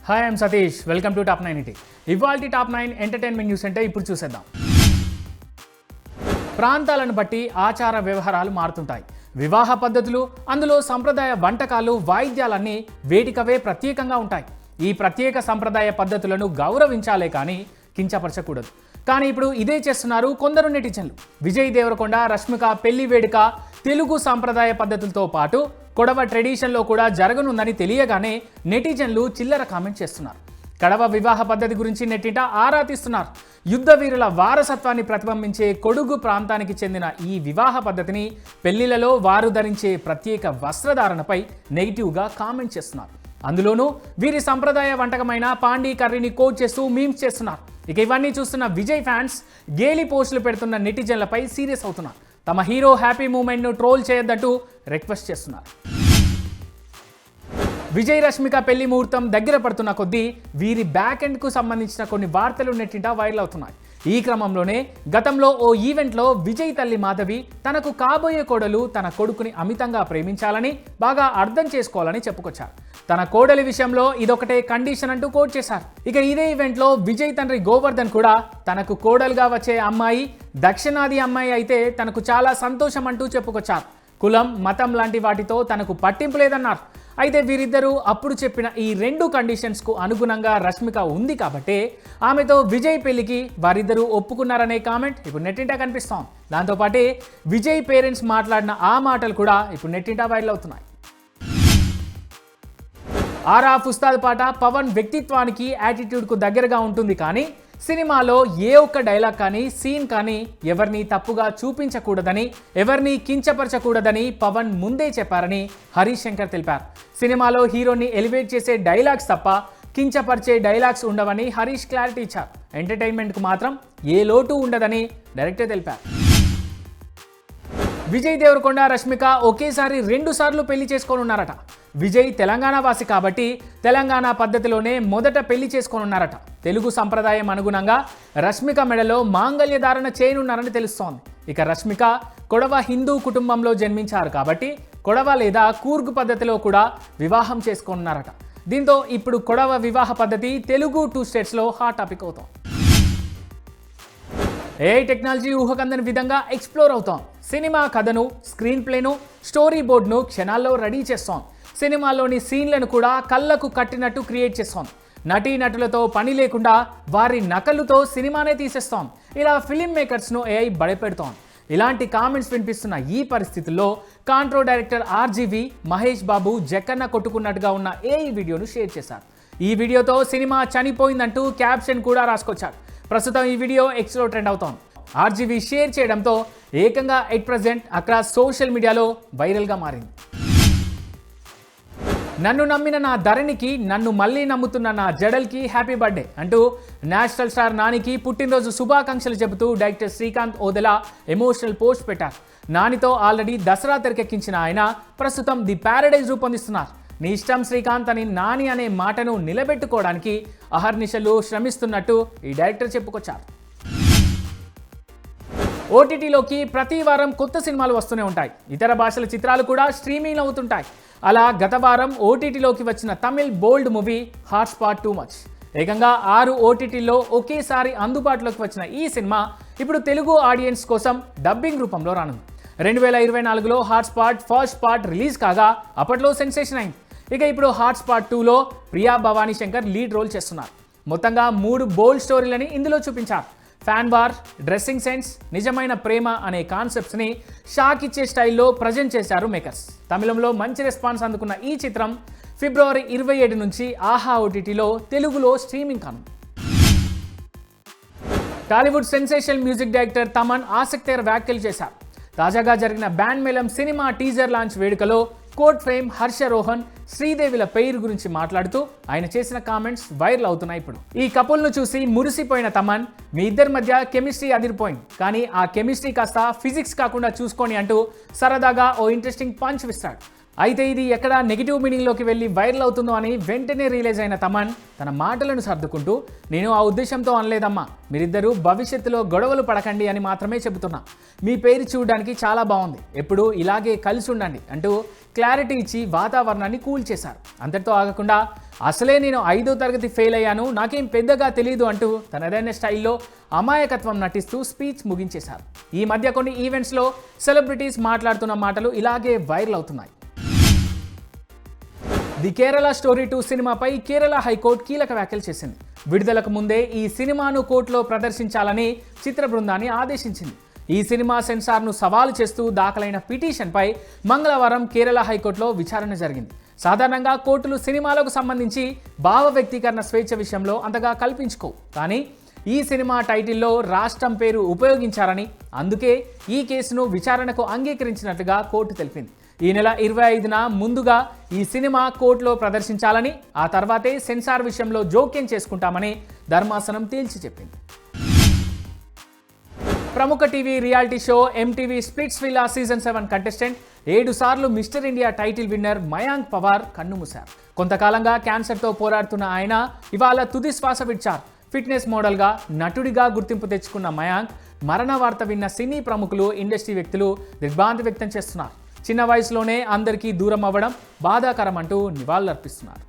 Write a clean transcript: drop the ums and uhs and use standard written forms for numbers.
Hi I'm Satish, welcome to top 9 ఇవాల్టి top 9 entertainment news అంటే ఇప్పుడు చూసేద్దాం. ప్రాంతాలను బట్టి ఆచార వ్యవహారాలు మారుతుంటాయి. వివాహ పద్ధతులు, అందులో సంప్రదాయ వంటకాలు, వాయిద్యాలన్నీ వేటికవే ప్రత్యేకంగా ఉంటాయి. ఈ ప్రత్యేక సంప్రదాయ పద్ధతులను గౌరవించాలే కానీ కించపరచకూడదు. కానీ ఇప్పుడు ఇదే చేస్తున్నారు కొందరు నెటిజన్లు. విజయ్ దేవరకొండ, రష్మిక పెళ్లి వేడుక తెలుగు సాంప్రదాయ పద్ధతులతో పాటు కొడవ ట్రెడిషన్లో కూడా జరగనుందని తెలియగానే నెటిజన్లు చిల్లర కామెంట్ చేస్తున్నారు. కడవ వివాహ పద్ధతి గురించి నెట్టింట ఆరా తీస్తున్నారు. యుద్ధ వీరుల వారసత్వాన్ని ప్రతిబింబించే కొడుగు ప్రాంతానికి చెందిన ఈ వివాహ పద్ధతిని, పెళ్లిళ్లలో వారు ధరించే ప్రత్యేక వస్త్రధారణపై నెగిటివ్గా కామెంట్ చేస్తున్నారు. అందులోనూ వీరి సంప్రదాయ వంటకమైన పాండీ కర్రీని కోట్ చేస్తూ మీమ్స్ చేస్తున్నారు. ఇక ఇవన్నీ చూస్తున్న విజయ్ ఫ్యాన్స్ గేలి పోస్టులు పెడుతున్న నెటిజన్లపై సీరియస్ అవుతున్నారు. తమ హీరో హ్యాపీ మూమెంట్ను ట్రోల్ చేయొద్దంటూ రిక్వెస్ట్ చేస్తున్నారు. విజయ్ రష్మిక పెళ్లి ముహూర్తం దగ్గర పడుతున్న కొద్దీ వీరి బ్యాక్ ఎండ్కు సంబంధించిన కొన్ని వార్తలు నెట్టింట వైరల్ అవుతున్నాయి. ఈ క్రమంలోనే గతంలో ఓ ఈవెంట్లో విజయ్ తల్లి మాధవి తనకు కాబోయే కోడలు తన కొడుకుని అమితంగా ప్రేమించాలని, బాగా అర్థం చేసుకోవాలని చెప్పుకొచ్చారు. తన కోడలి విషయంలో ఇదొకటే కండిషన్ అంటూ కోట్ చేశారు. ఇక ఇదే ఈవెంట్లో విజయ్ తండ్రి గోవర్ధన్ కూడా తనకు కోడలుగా వచ్చే అమ్మాయి దక్షిణాది అమ్మాయి అయితే తనకు చాలా సంతోషం అంటూ చెప్పుకొచ్చారు. కులం, మతం లాంటి వాటితో తనకు పట్టింపు లేదన్నారు. అయితే వీరిద్దరూ అప్పుడు చెప్పిన ఈ రెండు కండిషన్స్కు అనుగుణంగా రష్మిక ఉంది కాబట్టి ఆమెతో విజయ్ పెళ్లికి వారిద్దరూ ఒప్పుకున్నారనే కామెంట్ ఇప్పుడు నెట్టింట కనిపిస్తాం. దాంతోపాటే విజయ్ పేరెంట్స్ మాట్లాడిన ఆ మాటలు కూడా ఇప్పుడు నెట్టింట వైరల్ అవుతున్నాయి. ఆరాఫ్ ఉస్తాద్ పాట పవన్ వ్యక్తిత్వానికి, యాటిట్యూడ్కు దగ్గరగా ఉంటుంది. కానీ సినిమాలో ఏ ఒక్క డైలాగ్ కానీ, సీన్ కానీ ఎవరిని తప్పుగా చూపించకూడదని, ఎవరిని కించపరచకూడదని పవన్ ముందే చెప్పారని హరీష్ శంకర్ తెలిపారు. సినిమాలో హీరోని ఎలివేట్ చేసే డైలాగ్స్ తప్ప కించపరిచే డైలాగ్స్ ఉండవని హరీష్ క్లారిటీ ఇచ్చారు. ఎంటర్టైన్మెంట్కు మాత్రం ఏ లోటు ఉండదని డైరెక్టర్ తెలిపారు. విజయ్ దేవరకొండ, రష్మిక ఒకేసారి 2 సార్లు పెళ్లి చేసుకోనున్నారట. విజయ్ తెలంగాణ వాసి కాబట్టి తెలంగాణ పద్ధతిలోనే మొదట పెళ్లి చేసుకోనున్నారట. తెలుగు సంప్రదాయం అనుగుణంగా రష్మిక మెడలో మాంగళ్య ధారణ చేయనున్నారని తెలుస్తోంది. ఇక రష్మిక కొడవ హిందూ కుటుంబంలో జన్మించారు కాబట్టి కొడవ లేదా కూర్గ్ పద్ధతిలో కూడా వివాహం చేసుకోనున్నారట. దీంతో ఇప్పుడు కొడవ వివాహ పద్ధతి తెలుగు 2 స్టేట్స్లో హాట్ టాపిక్ అవుతాం. ఏఐ టెక్నాలజీ ఊహకందని విధంగా ఎక్స్ప్లోర్ అవుతాం. సినిమా కథను, స్క్రీన్ ప్లేను, స్టోరీ బోర్డును క్షణాల్లో రెడీ చేస్తాం. సినిమాలోని సీన్లను కూడా కళ్ళకు కట్టినట్టు క్రియేట్ చేస్తాం. నటీనటులతో పని లేకుండా వారి నకలుతో సినిమానే తీసేస్తాం. ఇలా ఫిలిం మేకర్స్ను ఏఐ బడిపెడతాం. ఇలాంటి కామెంట్స్ వినిపిస్తున్న ఈ పరిస్థితుల్లో కాంట్రో డైరెక్టర్ ఆర్జీవి మహేష్ బాబు జక్కన్న కొట్టుకున్నట్టుగా ఉన్న ఏఐ వీడియోను షేర్ చేశారు. ఈ వీడియోతో సినిమా చనిపోయిందంటూ క్యాప్షన్ కూడా రాసుకొచ్చారు. ప్రస్తుతం ఈ వీడియో ఎక్స్లో ట్రెండ్ అవుతోంది. ఆర్జీవి షేర్ చేయడంతో ఏకంగా ఎట్ ప్రెజెంట్ అక్రాస్ సోషల్ మీడియాలో వైరల్గా మారింది. నన్ను నమ్మిన నా ధరణికి, నన్ను మళ్ళీ నమ్ముతున్న నా జడల్కి హ్యాపీ బర్త్డే అంటూ నేషనల్ స్టార్ నానికి పుట్టినరోజు శుభాకాంక్షలు చెబుతూ director Srikanth Odela emotional post పెట్టారు. నానితో ఆల్రెడీ దసరా తెరకెక్కించిన ఆయన ప్రస్తుతం ది ప్యారడైజ్ రూపొందిస్తున్నారు. నీ ఇష్టం శ్రీకాంత్ అని నాని అనే మాటను నిలబెట్టుకోవడానికి అహర్నిశలు శ్రమిస్తున్నట్టు ఈ డైరెక్టర్ చెప్పుకొచ్చారు. ఓటీటీలోకి ప్రతి వారం కొత్త సినిమాలు వస్తూనే ఉంటాయి. ఇతర భాషల చిత్రాలు కూడా స్ట్రీమింగ్ అవుతుంటాయి. అలా గత వారం ఓటీటీలోకి వచ్చిన తమిళ్ బోల్డ్ movie hot spot too much ఏకంగా 6 ఓటీటీల్లో ఒకేసారి అందుబాటులోకి వచ్చిన ఈ సినిమా ఇప్పుడు తెలుగు ఆడియన్స్ కోసం డబ్బింగ్ రూపంలో రానుంది. 2024లో hot spot first part release కాగా అప్పట్లో సెన్సేషన్ అయింది. ఇక ఇప్పుడు హాట్ స్పాట్ 2లో ప్రియా భవానీ శంకర్ లీడ్ రోల్ చేస్తున్నారు. మొత్తంగా 3 బోల్డ్ స్టోరీలని ఇందులో చూపించారు. ఫ్యాన్ వార్, డ్రెస్సింగ్ సెన్స్, నిజమైన ప్రేమ అనే కాన్సెప్ట్స్ని షాక్ ఇచ్చే స్టైల్లో ప్రజెంట్ చేశారు మేకర్స్. తమిళంలో మంచి రెస్పాన్స్ అందుకున్న ఈ చిత్రం ఫిబ్రవరి 27 నుంచి ఆహా ఓటీటీలో తెలుగులో స్ట్రీమింగ్ కానుంది. Tollywood sensational music director Thaman ఆసక్తికర వ్యాఖ్యలు చేశారు. తాజాగా జరిగిన బ్యాండ్ మేళం సినిమా టీజర్ లాంచ్ వేడుకలో కోట్ ఫేమ్ హర్ష రోహన్, శ్రీదేవిల పేరు గురించి మాట్లాడుతూ ఆయన చేసిన కామెంట్స్ వైరల్ అవుతున్నాయి. ఇప్పుడు ఈ కపుల్ను చూసి మురిసిపోయిన తమన్, మీ ఇద్దరి మధ్య కెమిస్ట్రీ అదిరిపోయింది, కానీ ఆ కెమిస్ట్రీ కాస్త ఫిజిక్స్ కాకుండా చూసుకోండి అంటూ సరదాగా ఓ ఇంట్రెస్టింగ్ పంచ్ ఇస్తాడు. అయితే ఇది ఎక్కడ నెగిటివ్ మీనింగ్లోకి వెళ్ళి వైరల్ అవుతుందో అని వెంటనే రియలైజ్ అయిన తమన్ తన మాటలను సర్దుకుంటూ, నేను ఆ ఉద్దేశంతో అనలేదమ్మా, మీరిద్దరూ భవిష్యత్తులో గొడవలు పడకండి అని మాత్రమే చెబుతున్నా. మీ పేరు చూడడానికి చాలా బాగుంది, ఎప్పుడూ ఇలాగే కలిసి ఉండండి అంటూ క్లారిటీ ఇచ్చి వాతావరణాన్ని కూల్ చేశారు. అంతటితో ఆగకుండా, అసలే నేను 5వ తరగతి ఫెయిల్ అయ్యాను, నాకేం పెద్దగా తెలియదు అంటూ తనదైన స్టైల్లో అమాయకత్వం నటిస్తూ స్పీచ్ ముగించేశారు. ఈ మధ్య కొన్ని ఈవెంట్స్లో సెలబ్రిటీస్ మాట్లాడుతున్న మాటలు ఇలాగే వైరల్ అవుతున్నాయి. ది కేరళ స్టోరీ 2 సినిమాపై కేరళ హైకోర్టు కీలక వ్యాఖ్యలు చేసింది. విడుదలకు ముందే ఈ సినిమాను కోర్టులో ప్రదర్శించాలని చిత్ర బృందాన్ని ఆదేశించింది. ఈ సినిమా సెన్సార్ను సవాలు చేస్తూ దాఖలైన పిటిషన్పై మంగళవారం కేరళ హైకోర్టులో విచారణ జరిగింది. సాధారణంగా కోర్టులు సినిమాలకు సంబంధించి భావ వ్యక్తీకరణ స్వేచ్ఛ విషయంలో అంతగా కల్పించుకోవు. కానీ ఈ సినిమా టైటిల్లో రాష్ట్రం పేరు ఉపయోగించారని, అందుకే ఈ కేసును విచారణకు అంగీకరించినట్లుగా కోర్టు తెలిపింది. ఈ నెల 25న ముందుగా ఈ సినిమా కోర్టులో ప్రదర్శించాలని, ఆ తర్వాతే సెన్సార్ విషయంలో జోక్యం చేసుకుంటామని ధర్మాసనం తేల్చి చెప్పింది. ప్రముఖ TV reality show MTV splits villa season 7 contestant 7 సార్లు mister India title winner Mayank Pawar కన్నుమూశారు. కొంతకాలంగా క్యాన్సర్తో పోరాడుతున్న ఆయన ఇవాళ తుది శ్వాస విడిచారు. ఫిట్నెస్ మోడల్గా, నటుడిగా గుర్తింపు తెచ్చుకున్న మయాంక్ మరణ వార్త విన్న సినీ ప్రముఖులు, ఇండస్ట్రీ వ్యక్తులు దిగ్భ్రాంతి వ్యక్తం చేస్తున్నారు. చిన్న వయసులోనే అందరికీ దూరం అవ్వడం బాధాకరం అంటూ నివాళులర్పిస్తున్నారు.